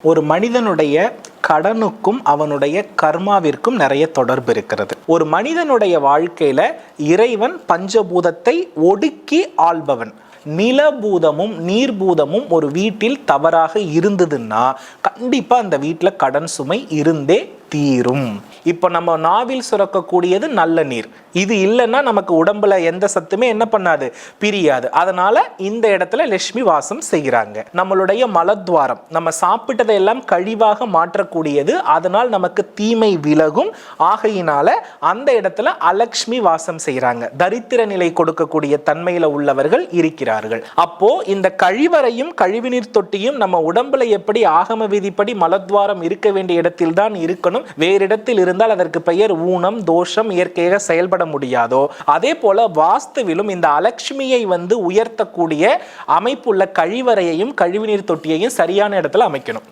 ஒரு மனிதனுடைய கடனுக்கும் அவனுடைய கர்மாவிற்கும் நிறைய தொடர்பு இருக்கிறது. ஒரு மனிதனுடைய வாழ்க்கையில இறைவன் பஞ்சபூதத்தை ஒடுக்கி ஆள்பவன். நிலபூதமும் நீர்பூதமும் ஒரு வீட்டில் தவறாக இருந்ததுன்னா கண்டிப்பா அந்த வீட்டில் கடன் சுமை இருந்தே தீரும். இப்போ நம்ம நாவில் சுரக்கக்கூடியது நல்ல நீர். இது இல்லைன்னா நமக்கு உடம்புல எந்த சத்துமே என்ன பண்ணாது, பிரியாது. அதனால இந்த இடத்துல லட்சுமி வாசம் செய்கிறாங்க. நம்மளுடைய மலத்வாரம், நம்ம சாப்பிட்டதை எல்லாம் கழிவாக மாற்றக்கூடியது. அதனால் நமக்கு தீமை விலகும். ஆகையினால அந்த இடத்துல அலட்சுமி வாசம் செய்கிறாங்க. தரித்திர நிலை கொடுக்கக்கூடிய தன்மையில உள்ளவர்கள் இருக்கிறார்கள். அப்போ இந்த கழிவறையும் கழிவுநீர் தொட்டியும் நம்ம உடம்புல எப்படி ஆகம விதிப்படி மலத்வாரம் இருக்க வேண்டிய இடத்தில் தான் இருக்கணும். வேறு இடத்தில் இருந்தால் அதற்கு பெயர் ஊனம், தோஷம், இயற்கையாக செயல்பட முடியாதோ அதே போல வாஸ்துவிலும் இந்த அலட்சுமியை உயர்த்தக்கூடிய அமைப்புள்ள கழிவறையையும் கழிவுநீர் தொட்டியையும் சரியான இடத்துல அமைக்கணும்.